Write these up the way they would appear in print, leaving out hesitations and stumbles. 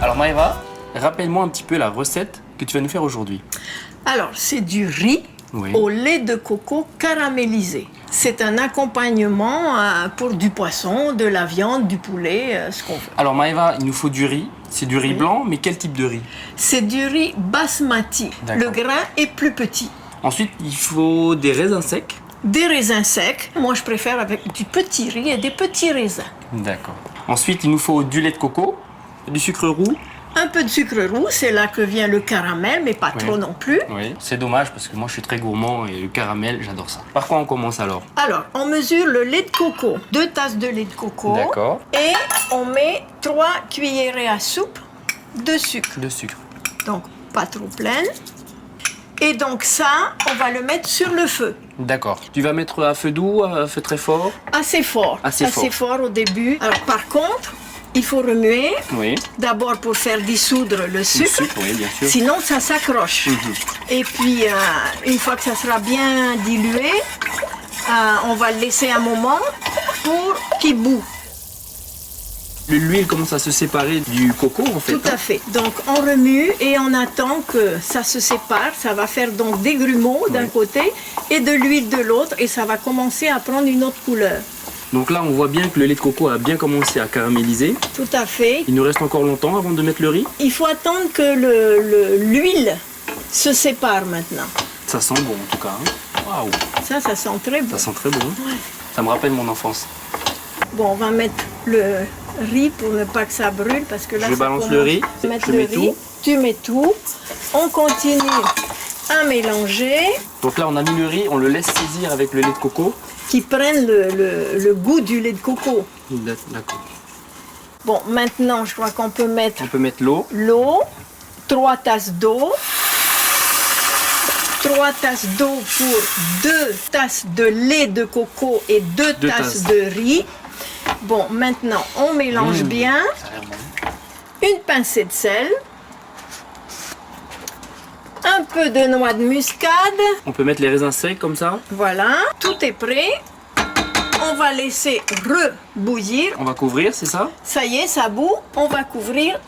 Alors Maëva, rappelle-moi un petit peu la recette que tu vas nous faire aujourd'hui. Alors, c'est du riz au lait de coco caramélisé. C'est un accompagnement pour du poisson, de la viande, du poulet, ce qu'on veut. Alors Maëva, il nous faut du riz. C'est du riz blanc, mais quel type de riz? C'est du riz basmati. Le grain est plus petit. Ensuite, il faut des raisins secs. Des raisins secs. Moi, je préfère avec du petit riz et des petits raisins. D'accord. Ensuite, il nous faut du lait de coco, du sucre roux. Un peu de sucre roux, c'est là que vient le caramel, mais pas trop non plus. Oui, c'est dommage parce que moi je suis très gourmand et le caramel, j'adore ça. Par quoi on commence alors? Alors, on mesure le lait de coco. 2 tasses de lait de coco. D'accord. Et on met 3 cuillerées à soupe de sucre. De sucre. Donc, pas trop pleine. Et donc ça, on va le mettre sur le feu. D'accord. Tu vas mettre à feu doux, à feu très fort? Assez fort. Assez fort au début. Alors, par contre, il faut remuer. Oui. D'abord pour faire dissoudre le sucre. Oui, bien sûr. Sinon, ça s'accroche. Et puis, une fois que ça sera bien dilué, on va le laisser un moment pour qu'il bout. L'huile commence à se séparer du coco en fait. Tout à fait. Donc, on remue et on attend que ça se sépare. Ça va faire donc des grumeaux d'un côté et de l'huile de l'autre. Et ça va commencer à prendre une autre couleur. Donc là, on voit bien que le lait de coco a bien commencé à caraméliser. Tout à fait. Il nous reste encore longtemps avant de mettre le riz. Il faut attendre que l'huile se sépare maintenant. Ça sent bon en tout cas. Waouh. Ça sent très bon. Ça sent très bon. Ouais. Ça me rappelle mon enfance. Bon, on va mettre le riz pour ne pas que ça brûle parce que là, je balance le riz. Je mets tout. Tu mets tout. On continue à mélanger. Donc là, on a mis le riz, on le laisse saisir avec le lait de coco. Qui prennent le goût du lait de coco. D'accord. Bon, maintenant, je crois qu'on peut mettre... On peut mettre l'eau. L'eau, 3 tasses d'eau. 3 tasses d'eau pour 2 tasses de lait de coco et 2 tasses de riz. Bon, maintenant, on mélange bien. Ça a l'air bon. Une pincée de sel. Un peu de noix de muscade. On peut mettre les raisins secs comme ça. Voilà, tout est prêt. On va laisser rebouillir. On va couvrir, c'est ça? Ça y est, ça bout. On va couvrir.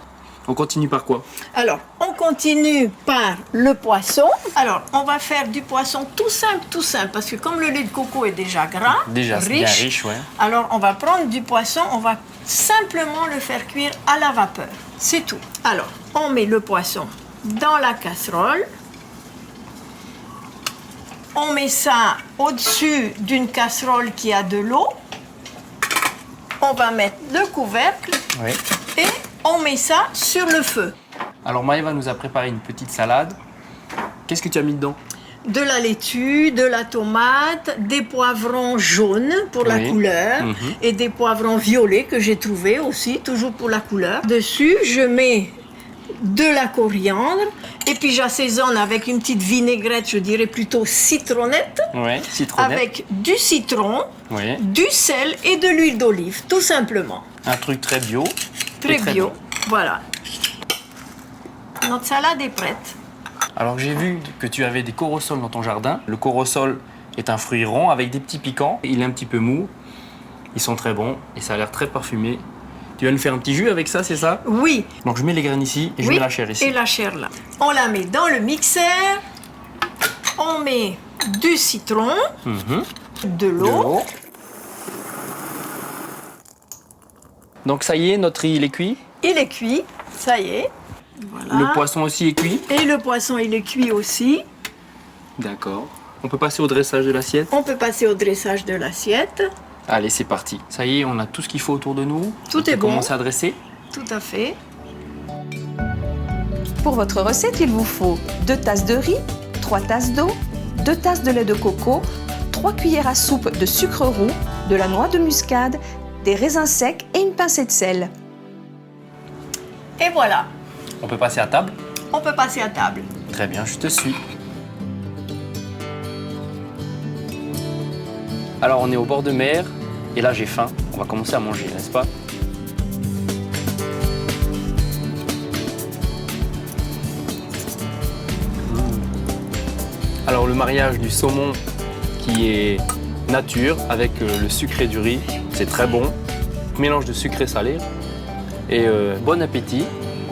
On continue par quoi? Alors, on continue par le poisson. Alors, on va faire du poisson tout simple, parce que comme le lait de coco est déjà gras, déjà bien riche, ouais. Alors, on va prendre du poisson, on va simplement le faire cuire à la vapeur. C'est tout. Alors, on met le poisson dans la casserole. On met ça au-dessus d'une casserole qui a de l'eau. On va mettre le couvercle et on met ça sur le feu. Alors Maëva nous a préparé une petite salade. Qu'est-ce que tu as mis dedans? De la laitue, de la tomate, des poivrons jaunes pour la couleur et des poivrons violets que j'ai trouvés aussi, toujours pour la couleur. Dessus, je mets de la coriandre et puis j'assaisonne avec une petite vinaigrette, je dirais plutôt citronnette. Citronnette. Avec du citron, du sel et de l'huile d'olive, tout simplement. Un truc très bio. Très bio, bon. voilà. Notre salade est prête. Alors j'ai vu que tu avais des corosol dans ton jardin. Le corosol est un fruit rond avec des petits piquants. Il est un petit peu mou. Ils sont très bons et ça a l'air très parfumé. Tu vas nous faire un petit jus avec ça, c'est ça? Oui. Donc je mets les graines ici et je mets la chair ici. Et la chair là. On la met dans le mixeur. On met du citron, de l'eau. Donc ça y est, notre riz il est cuit. Il est cuit, ça y est. Voilà. Le poisson aussi est cuit. Et le poisson il est cuit aussi. D'accord. On peut passer au dressage de l'assiette. On peut passer au dressage de l'assiette. Allez, c'est parti. Ça y est, on a tout ce qu'il faut autour de nous. Tout est bon. On commence à dresser. Tout à fait. Pour votre recette, il vous faut 2 tasses de riz, 3 tasses d'eau, 2 tasses de lait de coco, 3 cuillères à soupe de sucre roux, de la noix de muscade, des raisins secs et une pincée de sel. Et voilà. On peut passer à table? On peut passer à table. Très bien, je te suis. Alors on est au bord de mer et là j'ai faim. On va commencer à manger, n'est-ce pas? Alors le mariage du saumon qui est nature avec le sucré du riz, c'est très bon. Mélange de sucré salé. Et bon appétit.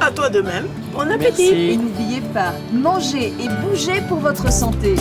À toi de même. Bon appétit. Merci. Et n'oubliez pas, mangez et bougez pour votre santé.